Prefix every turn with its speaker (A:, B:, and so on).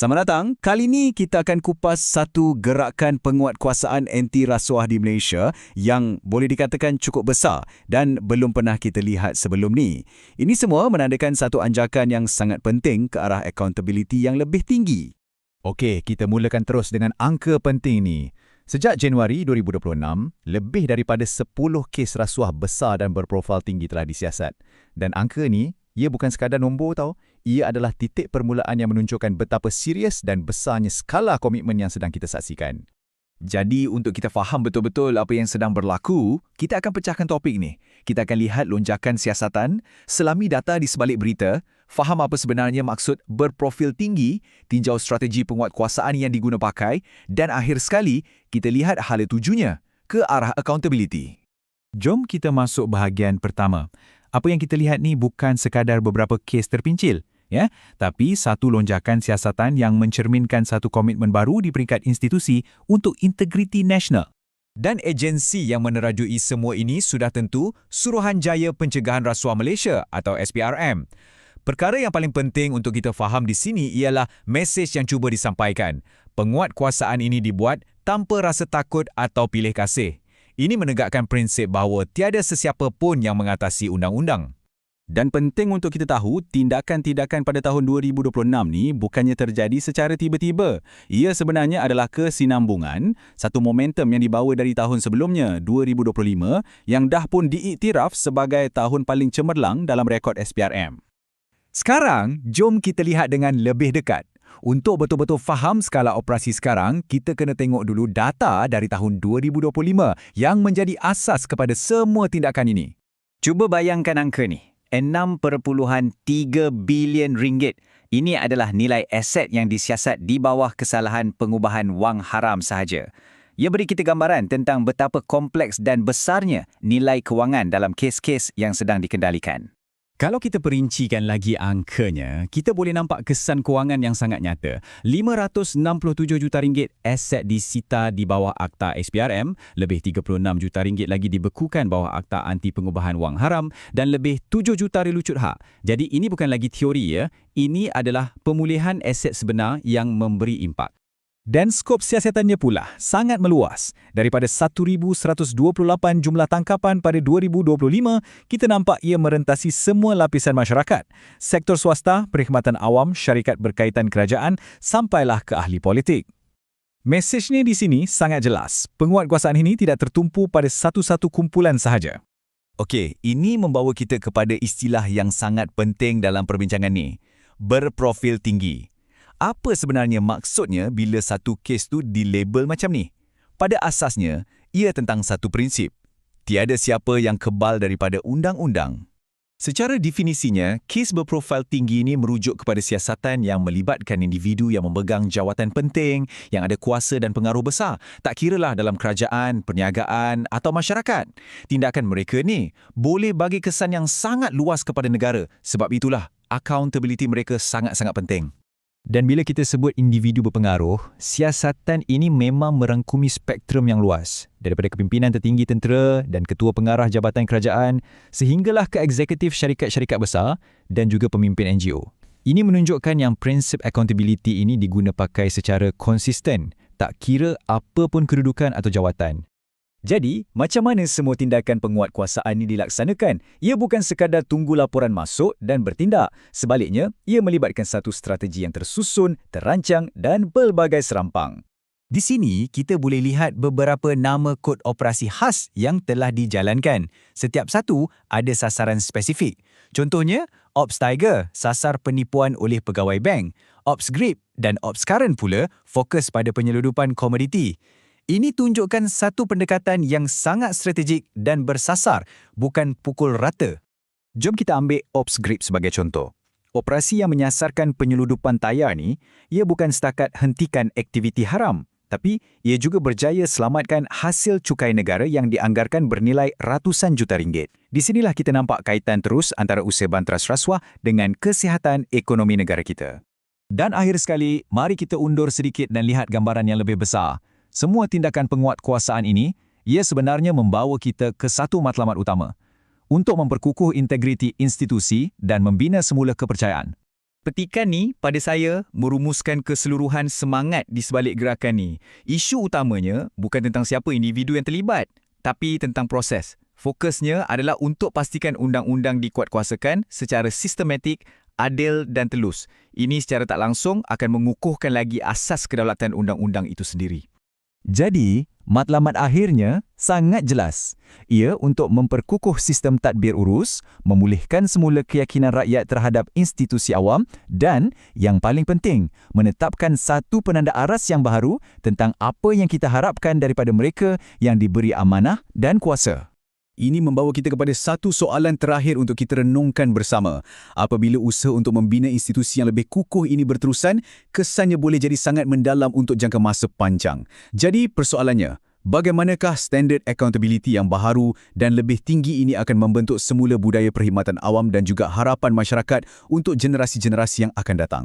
A: Selamat datang. Kali ini kita akan kupas satu gerakan penguatkuasaan anti rasuah di Malaysia yang boleh dikatakan cukup besar dan belum pernah kita lihat sebelum ni. Ini semua menandakan satu anjakan yang sangat penting ke arah accountability yang lebih tinggi.
B: Okey, kita mulakan terus dengan angka penting ni. Sejak Januari 2026, lebih daripada 10 kes rasuah besar dan berprofil tinggi telah disiasat. Dan angka ni, ia bukan sekadar nombor tau. Ia adalah titik permulaan yang menunjukkan betapa serius dan besarnya skala komitmen yang sedang kita saksikan.
C: Jadi, untuk kita faham betul-betul apa yang sedang berlaku, kita akan pecahkan topik ni. Kita akan lihat lonjakan siasatan, selami data di sebalik berita, faham apa sebenarnya maksud berprofil tinggi, tinjau strategi penguatkuasaan yang diguna pakai, dan akhir sekali, kita lihat hala tujunya ke arah accountability.
B: Jom kita masuk bahagian pertama. Apa yang kita lihat ni bukan sekadar beberapa kes terpincil, tapi satu lonjakan siasatan yang mencerminkan satu komitmen baru di peringkat institusi untuk integriti nasional.
C: Dan agensi yang menerajui semua ini sudah tentu Suruhanjaya Pencegahan Rasuah Malaysia atau SPRM. Perkara yang paling penting untuk kita faham di sini ialah mesej yang cuba disampaikan. Penguatkuasaan ini dibuat tanpa rasa takut atau pilih kasih. Ini menegakkan prinsip bahawa tiada sesiapa pun yang mengatasi undang-undang.
A: Dan penting untuk kita tahu, tindakan-tindakan pada tahun 2026 ni bukannya terjadi secara tiba-tiba. Ia sebenarnya adalah kesinambungan, satu momentum yang dibawa dari tahun sebelumnya, 2025, yang dah pun diiktiraf sebagai tahun paling cemerlang dalam rekod SPRM.
C: Sekarang, jom kita lihat dengan lebih dekat. Untuk betul-betul faham skala operasi sekarang, kita kena tengok dulu data dari tahun 2025 yang menjadi asas kepada semua tindakan ini.
D: Cuba bayangkan angka ni. 6.3 bilion ringgit. Ini adalah nilai aset yang disiasat di bawah kesalahan pengubahan wang haram sahaja. Ia beri kita gambaran tentang betapa kompleks dan besarnya nilai kewangan dalam kes-kes yang sedang dikendalikan.
A: Kalau kita perincikan lagi angkanya, kita boleh nampak kesan kewangan yang sangat nyata. 567 juta ringgit aset disita di bawah Akta SPRM, lebih 36 juta ringgit lagi dibekukan bawah Akta Anti Pengubahan Wang Haram dan lebih 7 juta relucut hak. Jadi ini bukan lagi teori ya, ini adalah pemulihan aset sebenar yang memberi impak.
C: Dan skop siasatannya pula sangat meluas. Daripada 1,128 jumlah tangkapan pada 2025, kita nampak ia merentasi semua lapisan masyarakat. Sektor swasta, perkhidmatan awam, syarikat berkaitan kerajaan, sampailah ke ahli politik. Mesejnya di sini sangat jelas. Penguatkuasaan ini tidak tertumpu pada satu-satu kumpulan sahaja.
A: Okey, ini membawa kita kepada istilah yang sangat penting dalam perbincangan ni. Berprofil tinggi. Apa sebenarnya maksudnya bila satu kes tu dilabel macam ni? Pada asasnya, ia tentang satu prinsip. Tiada siapa yang kebal daripada undang-undang. Secara definisinya, kes berprofil tinggi ini merujuk kepada siasatan yang melibatkan individu yang memegang jawatan penting, yang ada kuasa dan pengaruh besar, tak kiralah dalam kerajaan, perniagaan atau masyarakat. Tindakan mereka ni boleh bagi kesan yang sangat luas kepada negara. Sebab itulah, accountability mereka sangat-sangat penting.
B: Dan bila kita sebut individu berpengaruh, siasatan ini memang merangkumi spektrum yang luas, daripada kepimpinan tertinggi tentera dan ketua pengarah jabatan kerajaan, sehinggalah ke eksekutif syarikat-syarikat besar dan juga pemimpin NGO. Ini menunjukkan yang prinsip accountability ini diguna pakai secara konsisten, tak kira apa pun kedudukan atau jawatan.
C: Jadi, macam mana semua tindakan penguatkuasaan ini dilaksanakan? Ia bukan sekadar tunggu laporan masuk dan bertindak. Sebaliknya, ia melibatkan satu strategi yang tersusun, terancang dan pelbagai serampang.
A: Di sini, kita boleh lihat beberapa nama kod operasi khas yang telah dijalankan. Setiap satu ada sasaran spesifik. Contohnya, Ops Tiger, sasar penipuan oleh pegawai bank. Ops Grip dan Ops Current pula fokus pada penyeludupan komoditi. Ini tunjukkan satu pendekatan yang sangat strategik dan bersasar, bukan pukul rata. Jom kita ambil Ops Grip sebagai contoh. Operasi yang menyasarkan penyeludupan tayar ni, ia bukan setakat hentikan aktiviti haram, tapi ia juga berjaya selamatkan hasil cukai negara yang dianggarkan bernilai ratusan juta ringgit. Di sinilah kita nampak kaitan terus antara usaha banteras rasuah dengan kesihatan ekonomi negara kita. Dan akhir sekali, mari kita undur sedikit dan lihat gambaran yang lebih besar. Semua tindakan penguatkuasaan ini, ia sebenarnya membawa kita ke satu matlamat utama, untuk memperkukuh integriti institusi dan membina semula kepercayaan.
C: Petikan ni pada saya merumuskan keseluruhan semangat di sebalik gerakan ni. Isu utamanya bukan tentang siapa individu yang terlibat, tapi tentang proses. Fokusnya adalah untuk pastikan undang-undang dikuatkuasakan secara sistematik, adil dan telus. Ini secara tak langsung akan mengukuhkan lagi asas kedaulatan undang-undang itu sendiri.
B: Jadi, matlamat akhirnya sangat jelas. Ia untuk memperkukuh sistem tadbir urus, memulihkan semula keyakinan rakyat terhadap institusi awam dan, yang paling penting, menetapkan satu penanda aras yang baharu tentang apa yang kita harapkan daripada mereka yang diberi amanah dan kuasa.
C: Ini membawa kita kepada satu soalan terakhir untuk kita renungkan bersama. Apabila usaha untuk membina institusi yang lebih kukuh ini berterusan, kesannya boleh jadi sangat mendalam untuk jangka masa panjang. Jadi persoalannya, bagaimanakah standard accountability yang baharu dan lebih tinggi ini akan membentuk semula budaya perkhidmatan awam dan juga harapan masyarakat untuk generasi-generasi yang akan datang?